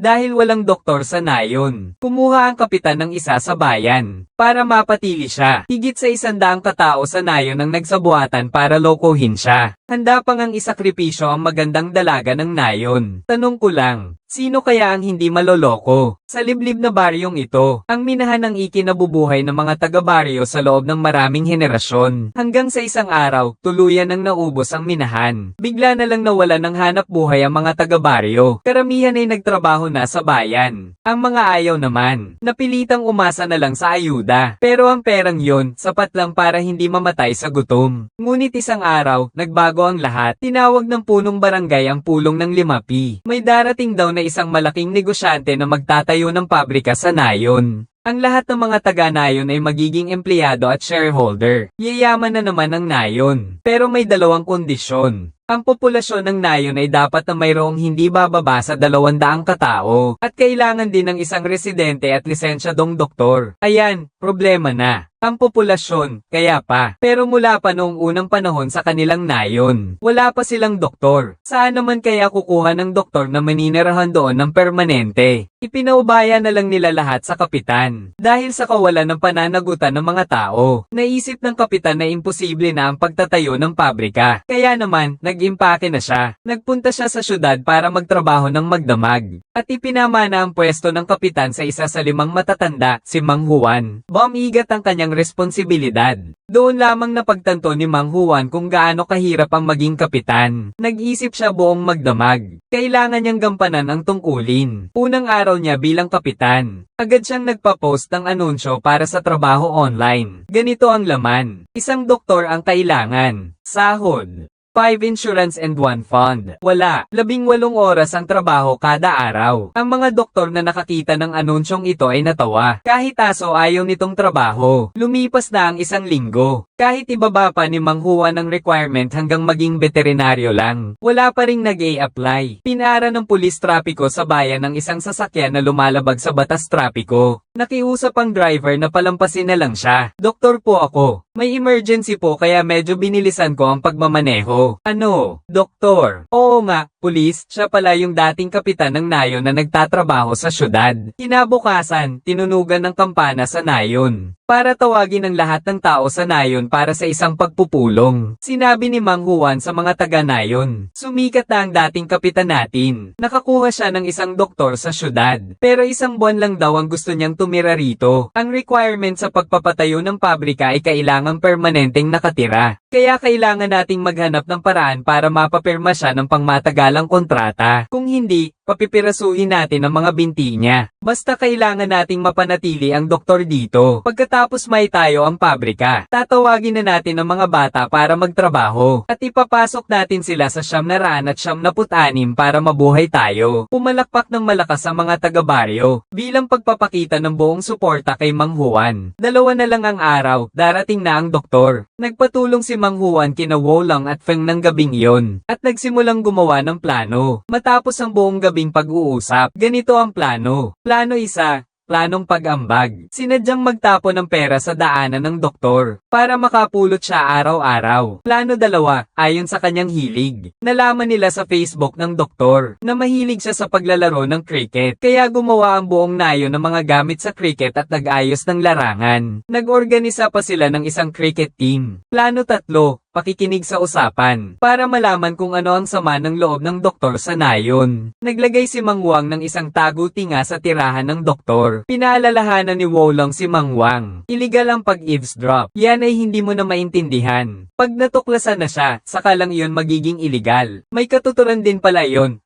Dahil walang doktor sa nayon, kumuha ang kapitan ng isa sa bayan para mapatili siya. Higit sa 100 katao sa nayon ang nagsabuatan para lokohin siya. Handa pang ang isakripisyo ang magandang dalaga ng nayon. Tanong ko lang, sino kaya ang hindi maloloko? Sa liblib na baryong ito, ang minahan ng ikinabubuhay ng mga taga-baryo sa loob ng maraming henerasyon. Hanggang sa isang araw, tuluyan nang naubos ang minahan. Bigla na lang nawala ng hanap buhay ang mga taga-baryo. Karamihan ay nagtrabaho na sa bayan. Ang mga ayaw naman, napilitang umasa na lang sa ayuda. Pero ang perang yon, sapat lang para hindi mamatay sa gutom. Ngunit isang araw, nagbago ang lahat. Tinawag ng punong barangay ang pulong ng Limapi. May darating daw na isang malaking negosyante na magtatayo ng pabrika sa nayon. Ang lahat ng mga taga-nayon ay magiging empleyado at shareholder. Yayaman na naman ang nayon. Pero may dalawang kondisyon. Ang populasyon ng nayon ay dapat na mayroong hindi bababa sa 200 katao. At kailangan din ng isang residente at lisensyadong doktor. Ayan, problema na. Ang populasyon, kaya pa. Pero mula pa noong unang panahon sa kanilang nayon, wala pa silang doktor. Saan naman kaya kukuha ng doktor na maninirahan doon ng permanente? Ipinaubaya na lang nila lahat sa kapitan. Dahil sa kawalan ng pananagutan ng mga tao, naisip ng kapitan na imposible na ang pagtatayo ng pabrika. Kaya naman, nag-impake na siya. Nagpunta siya sa syudad para magtrabaho ng magdamag. At ipinamana ang pwesto ng kapitan sa isa sa 5 matatanda, si Mang Juan. Bumigat ang kanyang responsibilidad. Doon lamang napagtanto ni Mang Juan kung gaano kahirap ang maging kapitan. Nag-isip siya buong magdamag. Kailangan niyang gampanan ang tungkulin. Unang araw niya bilang kapitan, agad siyang nagpa-post ng anunsyo para sa trabaho online. Ganito ang laman. Isang doktor ang kailangan. Sahod. 5 insurance and 1 fund. Wala. 18 oras ang trabaho kada araw. Ang mga doktor na nakakita ng anunsyong ito ay natawa. Kahit aso ayaw nitong trabaho. Lumipas na ang 1 linggo. Kahit ibaba pa ni Mang Juan ang requirement hanggang maging veterinaryo lang, wala pa ring nag-a-apply. Pinara ng pulis trapiko sa bayan ng isang sasakyan na lumalabag sa batas trapiko. Nakiusap ang driver na palampasin na lang siya. Doktor po ako. May emergency po kaya medyo binilisan ko ang pagmamaneho. Ano? Doktor? Oo nga, pulis, siya pala yung dating kapitan ng nayon na nagtatrabaho sa syudad. Kinabukasan, tinunugan ng kampana sa nayon para tawagin ang lahat ng tao sa nayon para sa isang pagpupulong. Sinabi ni Mang Juan sa mga taga-nayon, sumikat na ang dating kapitan natin. Nakakuha siya ng isang doktor sa syudad. Pero 1 buwan lang daw ang gusto niyang tumira rito. Ang requirement sa pagpapatayo ng pabrika ay kailangang permanenteng nakatira. Kaya kailangan nating maghanap ng paraan para mapapirma siya ng pangmatagalang kontrata. Kung hindi, papipirasuhin natin ang mga binti niya. Basta kailangan nating mapanatili ang doktor dito. Pagkatapos may tayo ang pabrika, tatawagin na natin ang mga bata para magtrabaho. At ipapasok natin sila sa 996 para mabuhay tayo. Pumalakpak ng malakas ang mga taga-baryo bilang pagpapakita ng buong suporta kay Mang Juan. 2 na lang ang araw, darating na ang doktor. Nagpatulong si Mang Juan kina Wolang at Feng ng gabing iyon, at nagsimulang gumawa ng plano. Matapos ang buong gabing pag-uusap, ganito ang plano. Plano 1. Planong pag-ambag. Sinadyang magtapon ng pera sa daanan ng doktor para makapulot siya araw-araw. Plano 2, ayon sa kanyang hilig. Nalaman nila sa Facebook ng doktor na mahilig siya sa paglalaro ng cricket. Kaya gumawa ang buong nayon ng mga gamit sa cricket at nag-ayos ng larangan. Nag-organisa pa sila ng isang cricket team. Plano 3, pakikinig sa usapan, para malaman kung ano ang sama ng loob ng doktor sa nayon. Naglagay si Mang Wang ng isang tagutinga sa tirahan ng doktor. Pinaalalahanan ni Wolong si Mang Wang. Illegal ang pag-eavesdrop. Yan ay hindi mo na maintindihan. Pag natuklasan na siya, saka lang iyon magiging illegal. May katuturan din pala iyon.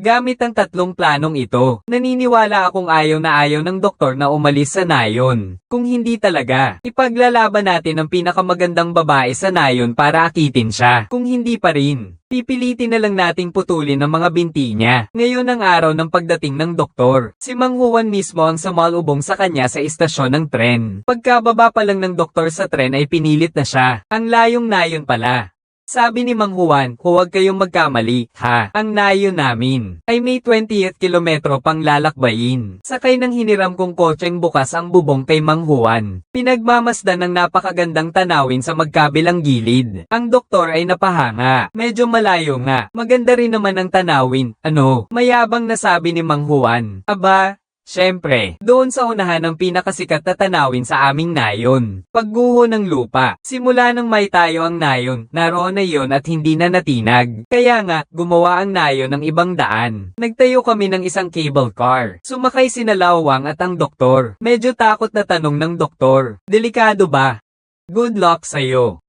Gamit ang 3 planong ito, naniniwala akong ayaw na ayaw ng doktor na umalis sa nayon. Kung hindi talaga, ipaglalaban natin ang pinakamagandang babae sa nayon para akitin siya. Kung hindi pa rin, pipilitin na lang nating putulin ang mga binti niya. Ngayon ang araw ng pagdating ng doktor. Si Mang Juan mismo ang sumalubong sa kanya sa istasyon ng tren. Pagkababa pa lang ng doktor sa tren ay pinilit na siya. Ang layong nayon pala. Sabi ni Mang Juan, huwag kayong magkamali, ha? Ang nayo namin ay may 20th kilometro pang lalakbayin. Sakay ng hiniram kong kotseng bukas ang bubong kay Mang Juan. Pinagmamasdan ng napakagandang tanawin sa magkabilang gilid. Ang doktor ay napahanga. Medyo malayo nga. Maganda rin naman ang tanawin. Ano? Mayabang na sabi ni Mang Juan. Aba, siyempre, doon sa unahan ng pinakasikat na tanawin sa aming nayon. Pagguho ng lupa. Simula nang may tayo ang nayon, naroon na yon at hindi na natinag. Kaya nga, gumawa ang nayon ng ibang daan. Nagtayo kami ng isang cable car. Sumakay sina Lawang at ang doktor. Medyo takot na tanong ng doktor. Delikado ba? Good luck sa'yo.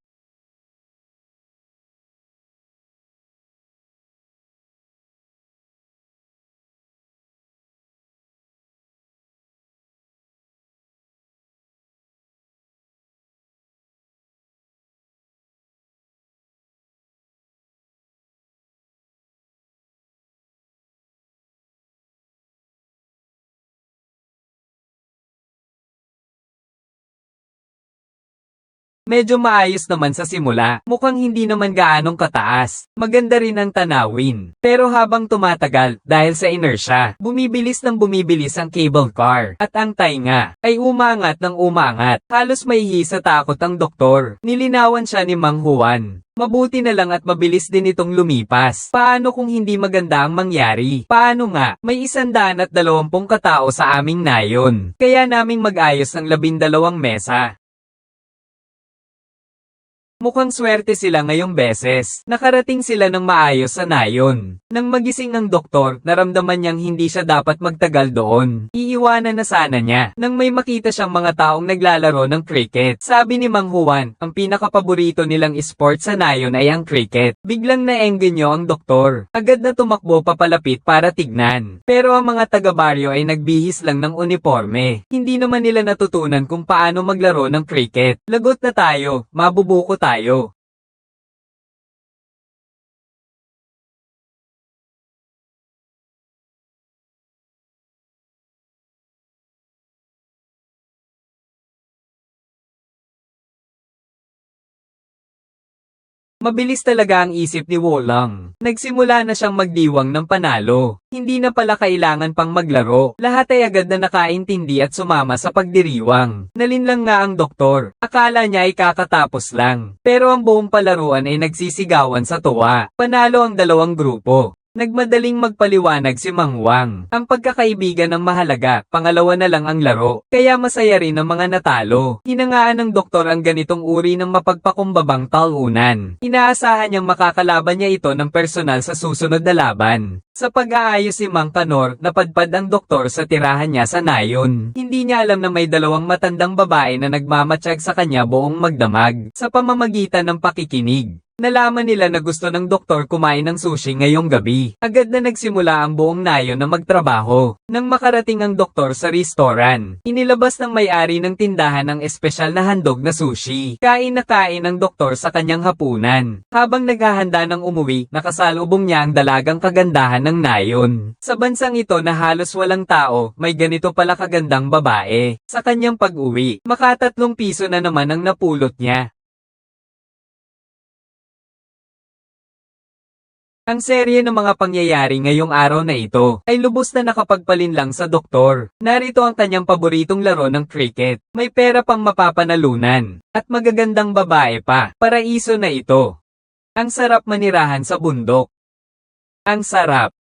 Medyo maayos naman sa simula, mukhang hindi naman gaanong kataas. Maganda rin ang tanawin. Pero habang tumatagal, dahil sa inertia, bumibilis ang cable car. At ang tainga, ay umangat ng umangat. Halos mahihi sa takot ang doktor. Nilinawan siya ni Mang Juan. Mabuti na lang at mabilis din itong lumipas. Paano kung hindi maganda ang mangyari? Paano nga? May 120 katao sa aming nayon. Kaya naming mag-ayos ng 12 mesa. Mukhang swerte sila ngayong beses. Nakarating sila ng maayos sa nayon. Nang magising ang doktor, naramdaman niyang hindi siya dapat magtagal doon. Iiwanan na sana niya. Nang may makita siyang mga taong naglalaro ng cricket. Sabi ni Mang Juan, ang pinakapaborito nilang sport sa nayon ay ang cricket. Biglang naengganyo ang doktor. Agad na tumakbo papalapit para tignan. Pero ang mga taga-baryo ay nagbihis lang ng uniforme. Hindi naman nila natutunan kung paano maglaro ng cricket. Lagot na tayo, mabubuko tayo. Mabilis talaga ang isip ni Wolang. Nagsimula na siyang magdiwang ng panalo. Hindi na pala kailangan pang maglaro. Lahat ay agad na nakaintindi at sumama sa pagdiriwang. Nalinlang nga ang doktor. Akala niya ay kakatapos lang. Pero ang buong palaruan ay nagsisigawan sa tuwa. Panalo ang dalawang grupo. Nagmadaling magpaliwanag si Mang Wang. Ang pagkakaibigan ang mahalaga, pangalawa na lang ang laro. Kaya masaya rin ang mga natalo. Hinangaan ng doktor ang ganitong uri ng mapagpakumbabang talunan. Inaasahan niyang makakalaban niya ito ng personal sa susunod na laban. Sa pag-aayos si Mang Kanor, napadpad ang doktor sa tirahan niya sa nayon. Hindi niya alam na may dalawang matandang babae na nagmamatsyag sa kanya buong magdamag. Sa pamamagitan ng pakikinig. Nalaman nila na gusto ng doktor kumain ng sushi ngayong gabi. Agad na nagsimula ang buong nayon na magtrabaho. Nang makarating ang doktor sa restaurant, inilabas ng may-ari ng tindahan ang espesyal na handog na sushi. Kain na kain ang doktor sa kanyang hapunan. Habang naghahanda ng umuwi, nakasalubong niya ang dalagang kagandahan ng nayon. Sa bansang ito na halos walang tao, may ganito pala kagandang babae. Sa kanyang pag-uwi, maka3 piso na naman ang napulot niya. Ang serye ng mga pangyayari ngayong araw na ito ay lubos na nakapagpalinlang sa doktor. Narito ang kanyang paboritong laro ng cricket. May pera pang mapapanalunan. At magagandang babae pa. Paraiso na ito. Ang sarap manirahan sa bundok. Ang sarap.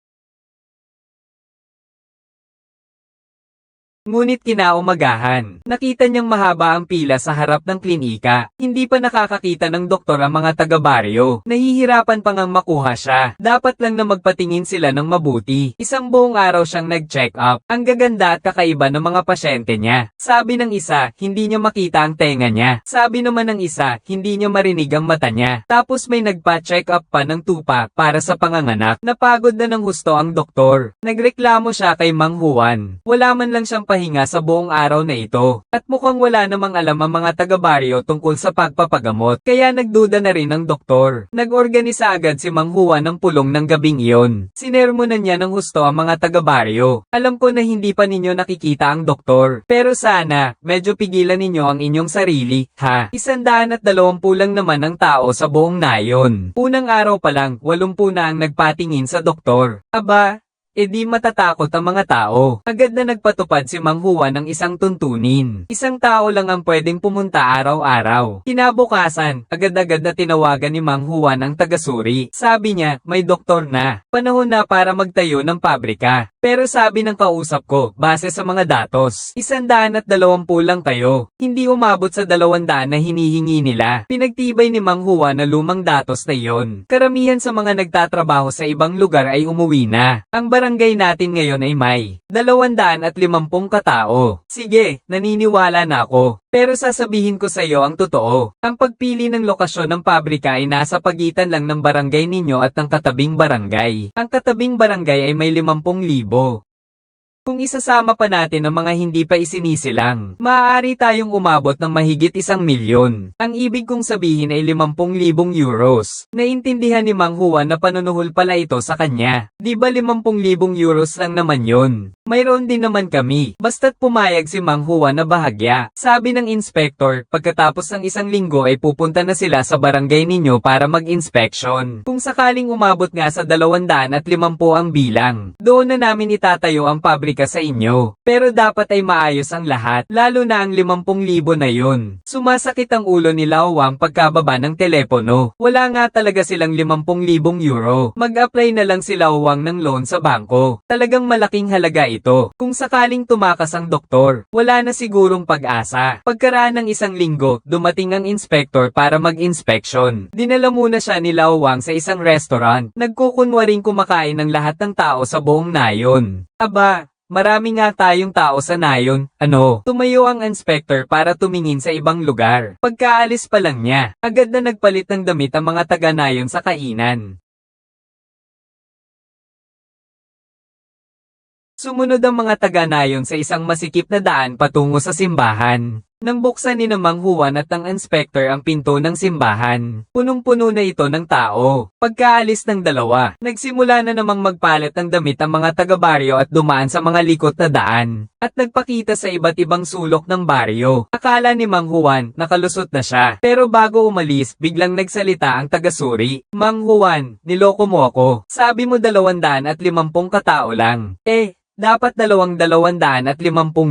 Ngunit kinaumagahan, nakita niyang mahaba ang pila sa harap ng klinika. Hindi pa nakakakita ng doktor ang mga taga-baryo. Nahihirapan pang ang makuha siya. Dapat lang na magpatingin sila ng mabuti. Isang buong araw siyang nag-check up. Ang gaganda at kakaiba ng mga pasyente niya. Sabi ng isa, hindi niya makita ang tenga niya. Sabi naman ng isa, hindi niya marinig ang mata niya. Tapos may nagpa-check up pa ng tupa para sa panganganak. Napagod na ng husto ang doktor. Nagreklamo siya kay Mang Juan. Wala man lang siyang nagpapahinga sa buong araw na ito. At mukhang wala namang alam ang mga taga-baryo tungkol sa pagpapagamot. Kaya nagduda na rin ang doktor. Nag-organisa agad si Mang Juan ng pulong ng gabing iyon. Sinermonan niya ng husto ang mga taga-baryo. Alam ko na hindi pa ninyo nakikita ang doktor. Pero sana, medyo pigilan ninyo ang inyong sarili, ha? 120 lang naman ang tao sa buong nayon. Unang araw pa lang, 80 na ang nagpatingin sa doktor. Aba, di matatakot ang mga tao. Agad na nagpatupad si Mang Juan ng isang tuntunin. Isang tao lang ang pwedeng pumunta araw-araw. Kinabukasan, agad-agad na tinawagan ni Mang Juan ang taga-suri. Sabi niya, may doktor na. Panahon na para magtayo ng pabrika. Pero sabi ng kausap ko, base sa mga datos, 120 lang kayo. Hindi umabot sa 200 na hinihingi nila. Pinagtibay ni Mang Juan na lumang datos na iyon. Karamihan sa mga nagtatrabaho sa ibang lugar ay umuwi na. Ang barangay natin ngayon ay may 250 katao. Sige, naniniwala na ako. Pero sasabihin ko sa iyo ang totoo. Ang pagpili ng lokasyon ng pabrika ay nasa pagitan lang ng barangay ninyo at ng katabing barangay. Ang katabing barangay ay may 50,000. Kung isasama pa natin ang mga hindi pa isinisilang, maaari tayong umabot ng mahigit 1,000,000. Ang ibig kong sabihin ay 50,000 euros. Naintindihan ni Mang Juan na panunuhol pala ito sa kanya. Di ba 50,000 euros lang naman yon? Mayroon din naman kami. Basta't pumayag si Mang Juan na bahagya. Sabi ng inspector, pagkatapos ng 1 linggo ay pupunta na sila sa barangay ninyo para mag-inspection. Kung sakaling umabot nga sa 250 ang bilang, doon na namin itatayo ang pabrika sa inyo. Pero dapat ay maayos ang lahat, lalo na ang 50,000 na yun. Sumasakit ang ulo ni Lao Wang pagkababa ng telepono. Wala nga talaga silang 50,000 euro. Mag-apply na lang si Lao Wang ng loan sa bangko. Talagang malaking halaga ito. Kung sakaling tumakas ang doktor, wala na sigurong pag-asa. Pagkaraan ng 1 linggo, dumating ang inspector para mag-inspection. Dinala muna siya ni Lao Wang sa isang restaurant. Nagkukunwaring kumakain ng lahat ng tao sa buong nayon. Aba, marami nga tayong tao sa nayon, ano? Tumayo ang inspector para tumingin sa ibang lugar. Pagkaalis pa lang niya, agad na nagpalit ng damit ang mga taga-nayon sa kainan. Sumunod ang mga taga-nayon sa isang masikip na daan patungo sa simbahan. Nang buksan ni Mang Juan at ang inspector ang pinto ng simbahan, punong-puno na ito ng tao. Pagkaalis ng dalawa, nagsimula na namang magpalit ng damit ang mga taga-baryo at dumaan sa mga likot na daan, at nagpakita sa iba't ibang sulok ng baryo. Akala ni Mang Juan, nakalusot na siya. Pero bago umalis, biglang nagsalita ang taga-suri. Mang Juan, niloko mo ako. Sabi mo 250 katao lang. Dapat 250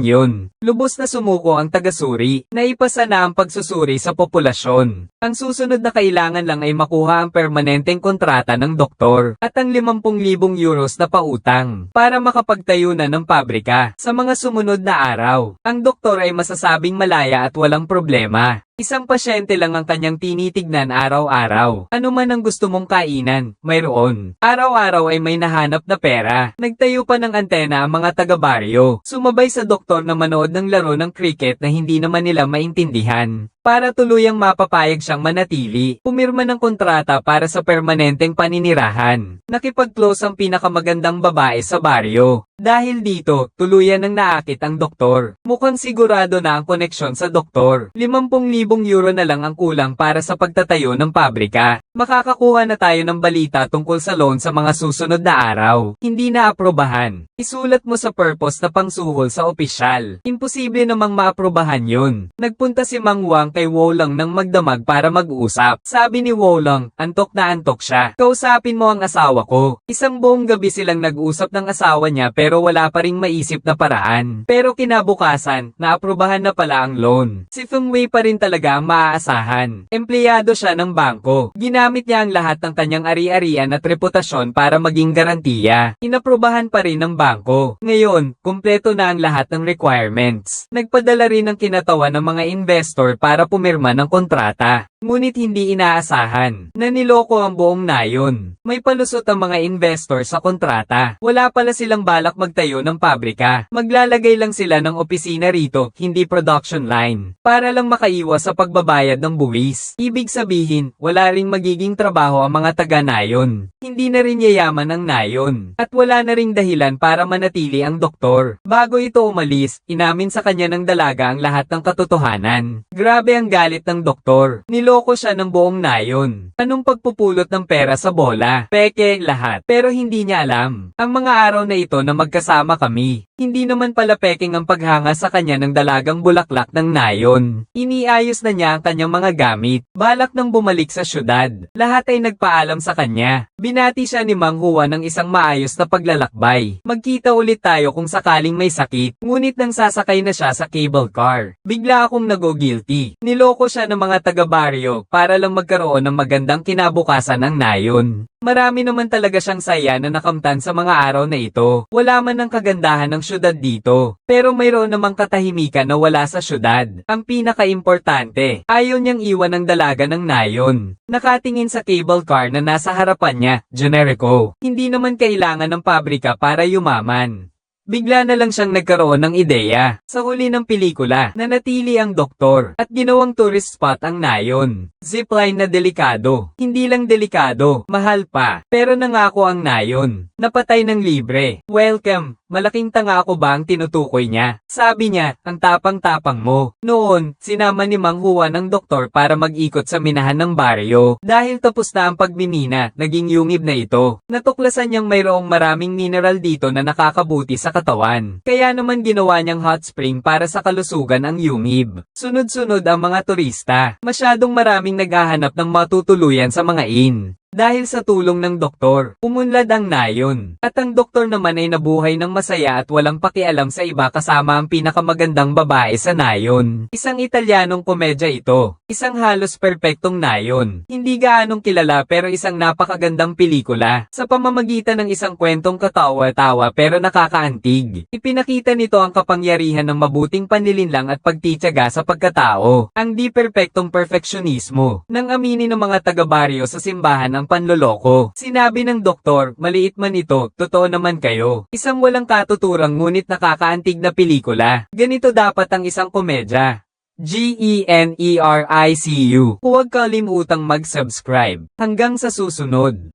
yun. Lubos na sumuko ang taga-suri. Naipasa na ang pagsusuri sa populasyon. Ang susunod na kailangan lang ay makuha ang permanenteng kontrata ng doktor at ang 50,000 euros na pautang para makapagtayo na ng pabrika. Sa mga sumunod na araw, ang doktor ay masasabing malaya at walang problema. Isang pasyente lang ang kanyang tinitignan araw-araw. Ano man ang gusto mong kainan, mayroon. Araw-araw ay may nahanap na pera. Nagtayo pa ng antena ang mga taga-baryo. Sumabay sa doktor na manood ng laro ng cricket na hindi naman nila maintindihan. Para tuluyang mapapayag siyang manatili, pumirma ng kontrata para sa permanenteng paninirahan. Nakipag-close ang pinakamagandang babae sa baryo. Dahil dito, tuluyan ng naakit ang doktor. Mukhang sigurado na ang koneksyon sa doktor. 50,000 euro na lang ang kulang para sa pagtatayo ng pabrika. Makakakuha na tayo ng balita tungkol sa loan sa mga susunod na araw. Hindi na aprobahan. Isulat mo sa purpose na pangsuhol sa opisyal. Imposible namang maaprobahan yun. Nagpunta si Mang Wang kay Wolong nang magdamag para mag-usap. Sabi ni Wolong, antok na antok siya. Kausapin mo ang asawa ko. Isang buong gabi silang nag-usap ng asawa niya pero wala pa ring maisip na paraan. Pero kinabukasan, naaprobahan na pala ang loan. Si Feng Wei pa rin talaga ang maaasahan. Empleyado siya ng bangko. Ginamit niya ang lahat ng kanyang ari-arian at reputasyon para maging garantiya. Inaprobahan pa rin ng bangko. Ngayon, kumpleto na ang lahat ng requirements. Nagpadala rin ng kinatawan ng mga investor para pumirma ng kontrata. Ngunit hindi inaasahan na niloko ang buong nayon. May palusot ang mga investor sa kontrata. Wala pala silang balak magtayo ng pabrika. Maglalagay lang sila ng opisina rito, hindi production line, para lang makaiwas sa pagbabayad ng buwis. Ibig sabihin, wala ring magiging trabaho ang mga taga-nayon. Hindi na rin yayaman ang nayon. At wala na ring dahilan para manatili ang doktor. Bago ito umalis, inamin sa kanya ng dalaga ang lahat ng katotohanan. Grabe ang galit ng doktor. Niloko siya ng buong nayon. Anong pagpupulot ng pera sa bola? Peke, lahat. Pero hindi niya alam. Ang mga araw na ito na magkasama kami. Hindi naman pala peking ang paghanga sa kanya ng dalagang bulaklak ng nayon. Iniayos na niya ang kanyang mga gamit. Balak nang bumalik sa syudad. Lahat ay nagpaalam sa kanya. Binati siya ni Mang Juan ng isang maayos na paglalakbay. Magkita ulit tayo kung sakaling may sakit. Ngunit nang sasakay na siya sa cable car, bigla akong nago-guilty. Niloko siya ng mga taga-baryo para lang magkaroon ng magandang kinabukasan ng nayon. Marami naman talaga siyang saya na nakamtan sa mga araw na ito. Wala man ang kagandahan ng syudad dito. Pero mayroon namang katahimikan na wala sa syudad. Ang pinaka-importante, ayaw niyang iwan ang dalaga ng nayon. Nakatingin sa cable car na nasa harapan niya, Generico. Hindi naman kailangan ng pabrika para yumaman. Bigla na lang siyang nagkaroon ng ideya. Sa huli ng pelikula, nanatili ang doktor at ginawang tourist spot ang nayon. Zipline na delikado. Hindi lang delikado, mahal pa. Pero nangako ang nayon. Napatay ng libre. Welcome. Malaking tanga ako ba ang tinutukoy niya? Sabi niya, ang tapang-tapang mo. Noon, sinama ni Mang Juan ang doktor para mag-ikot sa minahan ng baryo. Dahil tapos na ang pagmimina, naging yungib na ito. Natuklasan niyang mayroong maraming mineral dito na nakakabuti sa katawan. Kaya naman ginawa niyang hot spring para sa kalusugan ang yungib. Sunod-sunod ang mga turista. Masyadong maraming naghahanap ng matutuluyan sa mga inn. Dahil sa tulong ng doktor, umunlad ang nayon. At ang doktor naman ay nabuhay ng masaya at walang pakialam sa iba kasama ang pinakamagandang babae sa nayon. Isang Italianong komedya ito. Isang halos perpektong nayon. Hindi gaanong kilala pero isang napakagandang pelikula. Sa pamamagitan ng isang kwentong katawa-tawa pero nakakaantig. Ipinakita nito ang kapangyarihan ng mabuting panlilinlang at pagtitiyaga sa pagkatao. Ang di perpektong perfeksionismo. Nang aminin ng mga taga-baryo sa simbahan ang panloloko. Sinabi ng doktor, maliit man ito, totoo naman kayo. Isang walang katuturang ngunit nakakaantig na pelikula. Ganito dapat ang isang komedya. GENERICU. Huwag kalimutang mag-subscribe. Hanggang sa susunod.